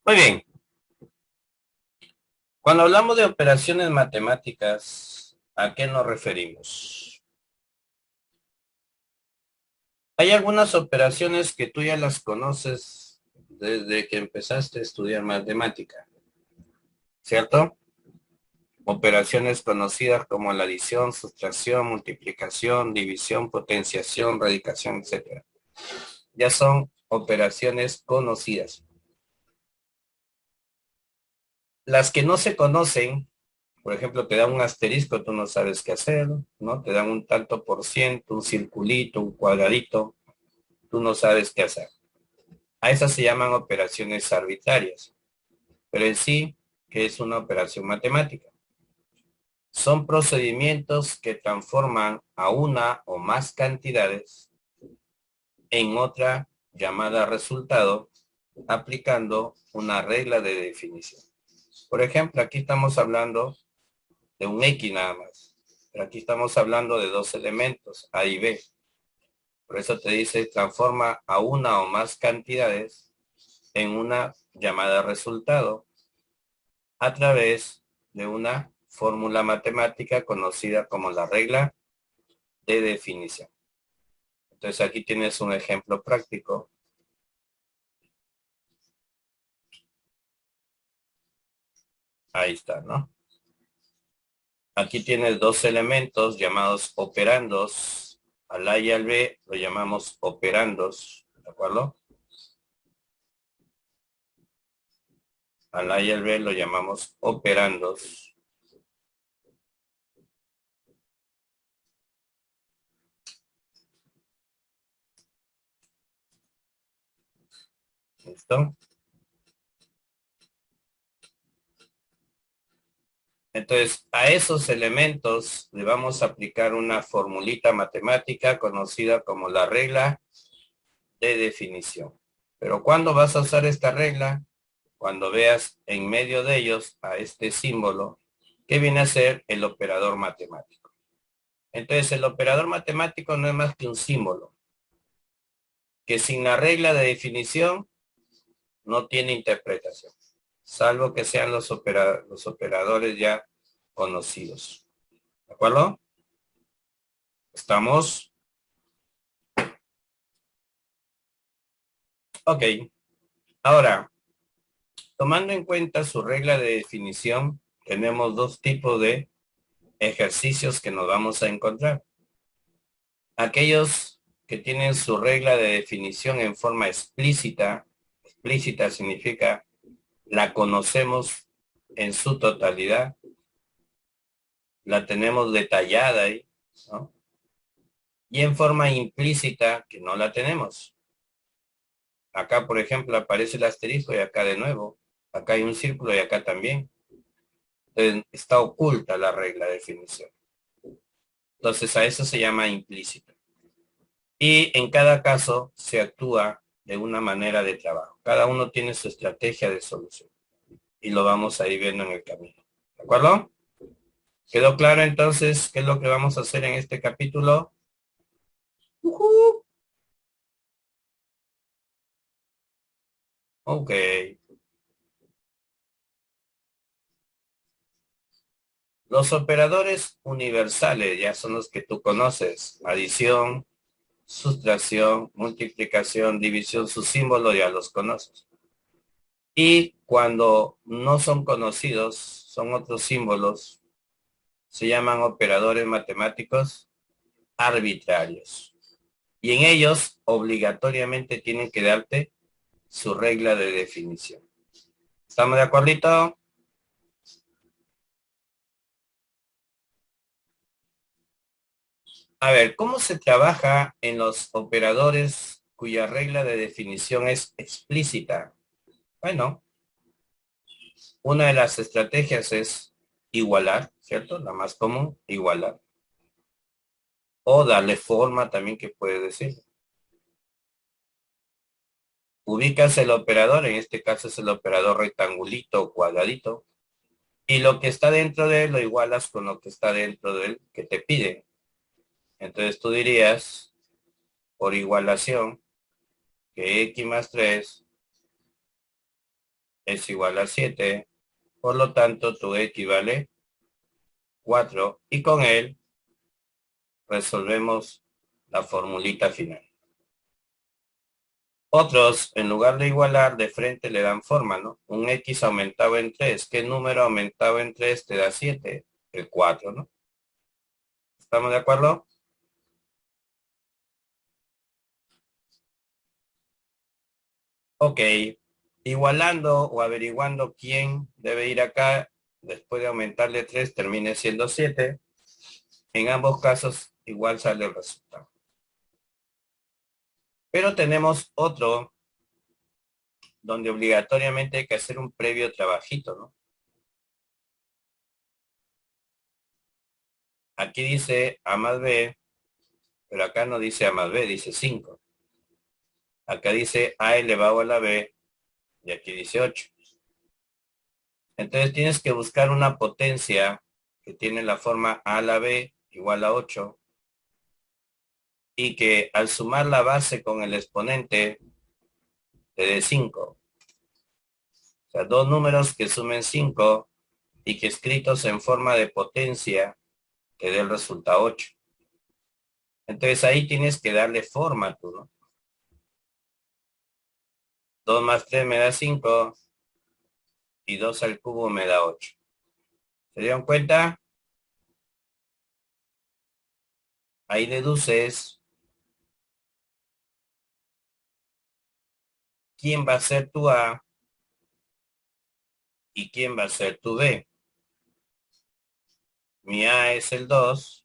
Muy bien, cuando hablamos de operaciones matemáticas, ¿a qué nos referimos? Hay algunas operaciones que tú ya las conoces desde que empezaste a estudiar matemática, ¿cierto? Operaciones conocidas como la adición, sustracción, multiplicación, división, potenciación, radicación, etcétera. Ya son operaciones conocidas. Las que no se conocen, por ejemplo, te dan un asterisco, tú no sabes qué hacer, ¿no? Te dan un tanto por ciento, un circulito, un cuadradito, tú no sabes qué hacer. A esas se llaman operaciones arbitrarias, pero en sí, ¿qué es una operación matemática? Son procedimientos que transforman a una o más cantidades en otra llamada resultado aplicando una regla de definición. Por ejemplo, aquí estamos hablando de un X nada más, pero aquí estamos hablando de dos elementos, A y B. Por eso te dice transforma a una o más cantidades en una llamada resultado a través de una fórmula matemática conocida como la regla de definición. Entonces aquí tienes un ejemplo práctico. Ahí está, ¿no? Aquí tienes dos elementos llamados operandos. Al A y al B lo llamamos operandos, ¿de acuerdo? Al A y al B lo llamamos operandos. ¿Listo? Entonces, a esos elementos le vamos a aplicar una formulita matemática conocida como la regla de definición. Pero ¿cuándo vas a usar esta regla? Cuando veas en medio de ellos a este símbolo que viene a ser el operador matemático. Entonces, el operador matemático no es más que un símbolo que sin la regla de definición no tiene interpretación, salvo que sean los operadores ya conocidos. ¿De acuerdo? ¿Estamos? Ok. Ahora, tomando en cuenta su regla de definición, tenemos dos tipos de ejercicios que nos vamos a encontrar. Aquellos que tienen su regla de definición en forma explícita, explícita significa la conocemos en su totalidad, la tenemos detallada ahí, ¿no? Y en forma implícita que no la tenemos. Acá, por ejemplo, aparece el asterisco y acá de nuevo. Acá hay un círculo y acá también. Entonces, está oculta la regla de definición. Entonces, a eso se llama implícito. Y en cada caso se actúa de una manera de trabajo. Cada uno tiene su estrategia de solución. Y lo vamos a ir viendo en el camino. ¿De acuerdo? ¿Quedó claro entonces qué es lo que vamos a hacer en este capítulo? Uh-huh. Ok. Los operadores universales ya son los que tú conoces. Adición, sustracción, multiplicación, división, su símbolo ya los conoces. Y cuando no son conocidos, son otros símbolos, se llaman operadores matemáticos arbitrarios. Y en ellos obligatoriamente tienen que darte su regla de definición. ¿Estamos de acuerdo? A ver, ¿cómo se trabaja en los operadores cuya regla de definición es explícita? Bueno, una de las estrategias es igualar, ¿cierto? La más común, igualar. O darle forma también que puede decir. Ubicas el operador, en este caso es el operador rectangulito o cuadradito, y lo que está dentro de él lo igualas con lo que está dentro de él que te pide. Entonces tú dirías, por igualación, que x más 3 es igual a 7. Por lo tanto, tu X vale 4. Y con él resolvemos la formulita final. Otros, en lugar de igualar, de frente le dan forma, ¿no? Un X aumentado en 3. ¿Qué número aumentado en 3 te da 7? El 4, ¿no? ¿Estamos de acuerdo? Ok. Igualando o averiguando quién debe ir acá, después de aumentarle 3, termine siendo 7. En ambos casos, igual sale el resultado. Pero tenemos otro donde obligatoriamente hay que hacer un previo trabajito, ¿no? Aquí dice A más B, pero acá no dice A más B, dice 5. Acá dice A elevado a la B y aquí dice 8. Entonces tienes que buscar una potencia que tiene la forma A a la B igual a 8 y que al sumar la base con el exponente te dé 5. O sea, dos números que sumen 5 y que escritos en forma de potencia te dé el resultado 8. Entonces ahí tienes que darle forma tú, ¿no? 2 más 3 me da 5 y 2 al cubo me da 8. ¿Se dieron cuenta? Ahí deduces quién va a ser tu A y quién va a ser tu B. Mi A es el 2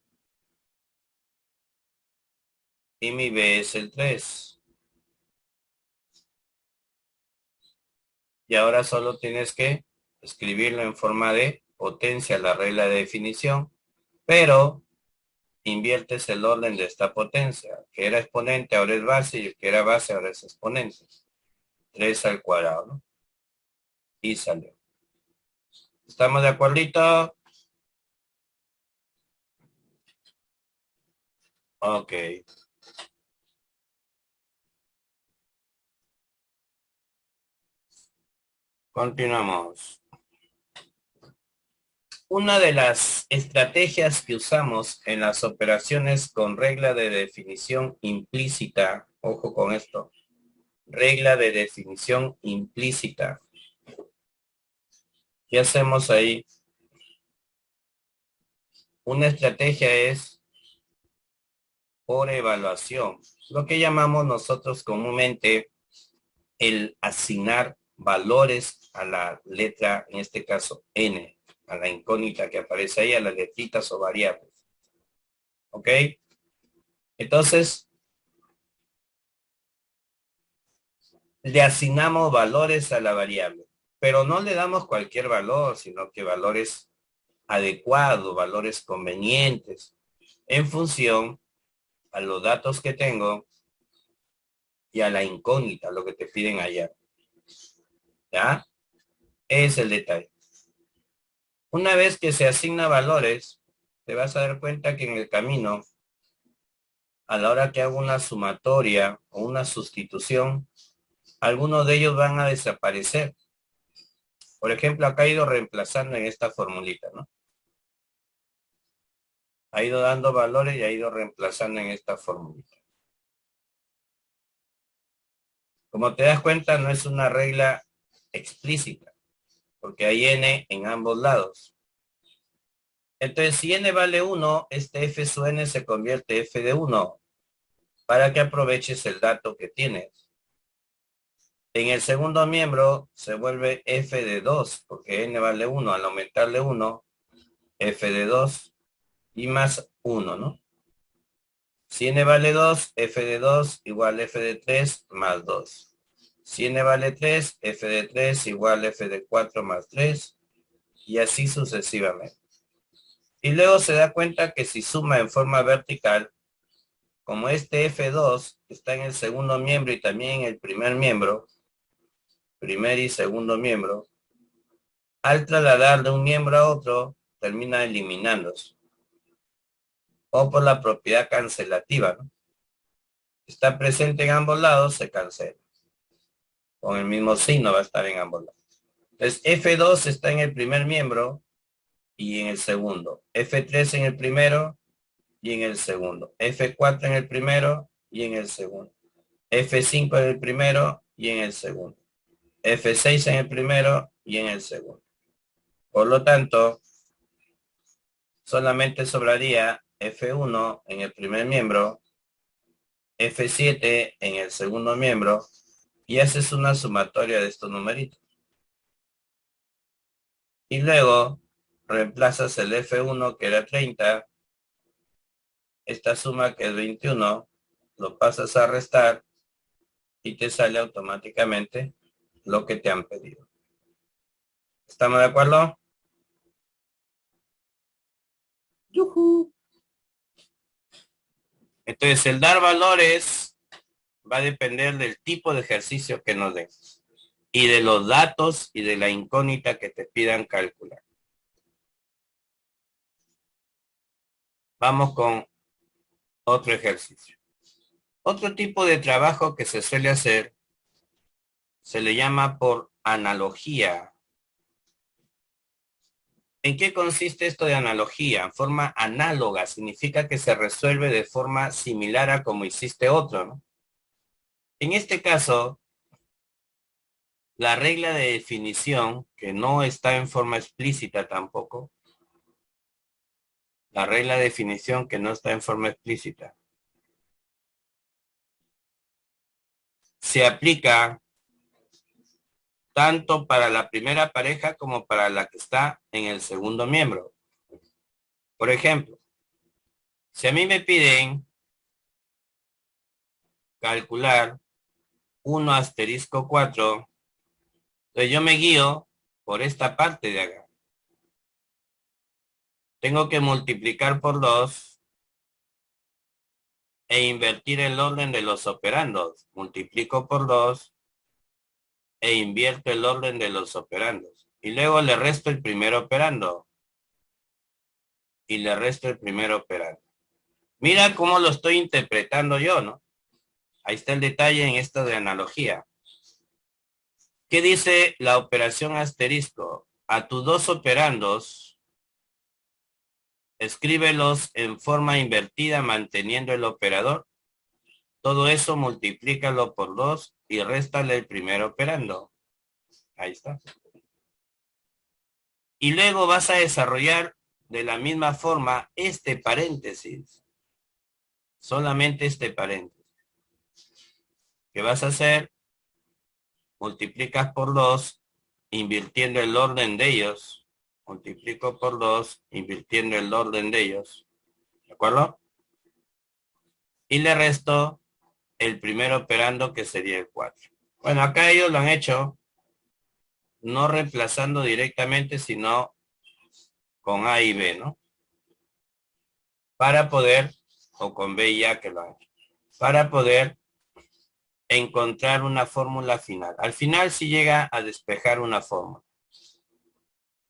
y mi B es el 3. Y ahora solo tienes que escribirlo en forma de potencia, la regla de definición, pero inviertes el orden de esta potencia, que era exponente, ahora es base, y el que era base, ahora es exponente. 3 al cuadrado, ¿no? Y salió. ¿Estamos de acuerdito? Ok. Continuamos. Una de las estrategias que usamos en las operaciones con regla de definición implícita, ojo con esto, regla de definición implícita. ¿Qué hacemos ahí? Una estrategia es por evaluación, lo que llamamos nosotros comúnmente el asignar valores a la letra, en este caso N, a la incógnita que aparece ahí, a las letritas o variables. ¿Ok? Entonces, le asignamos valores a la variable, pero no le damos cualquier valor, sino que valores adecuados, valores convenientes, en función a los datos que tengo y a la incógnita, lo que te piden allá. ¿Ya? Es el detalle. Una vez que se asigna valores, te vas a dar cuenta que en el camino, a la hora que hago una sumatoria o una sustitución, algunos de ellos van a desaparecer. Por ejemplo, acá he ido reemplazando en esta formulita, ¿no? Ha ido dando valores y ha ido reemplazando en esta formulita. Como te das cuenta, no es una regla explícita, porque hay n en ambos lados. Entonces, si n vale 1, este f sub n se convierte en f de 1, para que aproveches el dato que tienes. En el segundo miembro se vuelve f de 2, porque n vale 1. Al aumentarle 1, f de 2 y más 1, ¿no? Si n vale 2, f de 2 igual f de 3 más 2. Si n vale 3, f de 3 igual f de 4 más 3, y así sucesivamente. Y luego se da cuenta que si suma en forma vertical, como este f2 está en el segundo miembro y también en el primer miembro, primer y segundo miembro, al trasladar de un miembro a otro, termina eliminándose. O por la propiedad cancelativa, ¿no? Está presente en ambos lados, se cancela. Con el mismo signo va a estar en ambos lados. Entonces, F2 está en el primer miembro y en el segundo. F3 en el primero y en el segundo. F4 en el primero y en el segundo. F5 en el primero y en el segundo. F6 en el primero y en el segundo. Por lo tanto, solamente sobraría F1 en el primer miembro, F7 en el segundo miembro, y haces una sumatoria de estos numeritos. Y luego reemplazas el F1 que era 30, esta suma que es 21, lo pasas a restar y te sale automáticamente lo que te han pedido. ¿Estamos de acuerdo? ¡Yujú! Entonces, el dar valores va a depender del tipo de ejercicio que nos den y de los datos y de la incógnita que te pidan calcular. Vamos con otro ejercicio. Otro tipo de trabajo que se suele hacer se le llama por analogía. ¿En qué consiste esto de analogía? Forma análoga significa que se resuelve de forma similar a como hiciste otro, ¿no? En este caso, la regla de definición, que no está en forma explícita tampoco, la regla de definición que no está en forma explícita, se aplica tanto para la primera pareja como para la que está en el segundo miembro. Por ejemplo, si a mí me piden calcular 1 asterisco 4, entonces yo me guío por esta parte de acá. Tengo que multiplicar por 2 e invertir el orden de los operandos. Multiplico por 2 e invierto el orden de los operandos. Y luego le resto el primer operando. Y le resto el primer operando. Mira cómo lo estoy interpretando yo, ¿no? Ahí está el detalle en esto de analogía. ¿Qué dice la operación asterisco? A tus dos operandos, escríbelos en forma invertida manteniendo el operador. Todo eso multiplícalo por 2 y réstale el primer operando. Ahí está. Y luego vas a desarrollar de la misma forma este paréntesis. Solamente este paréntesis. ¿Qué vas a hacer? Multiplicas por 2, invirtiendo el orden de ellos. Multiplico por 2, invirtiendo el orden de ellos. ¿De acuerdo? Y le resto el primer operando que sería el 4. Bueno, acá ellos lo han hecho no reemplazando directamente, sino con A y B, ¿no? Para poder, o con B ya que lo han hecho, para poder encontrar una fórmula final. Al final sí llega a despejar una fórmula.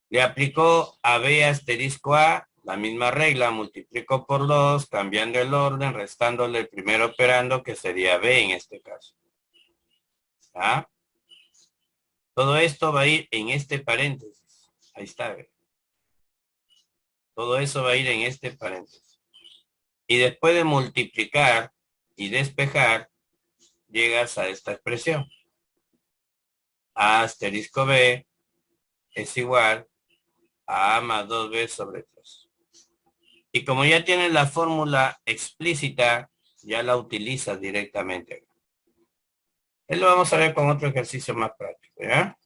Le aplicó a B asterisco A la misma regla, multiplico por 2, cambiando el orden, restándole el primer operando que sería B en este caso. ¿Ah? Todo esto va a ir en este paréntesis. Ahí está. ¿Ve? Todo eso va a ir en este paréntesis. Y después de multiplicar y despejar, llegas a esta expresión. A asterisco B es igual a A más 2B sobre 3. Y como ya tienes la fórmula explícita, ya la utilizas directamente. Lo vamos a ver con otro ejercicio más práctico, ¿ya?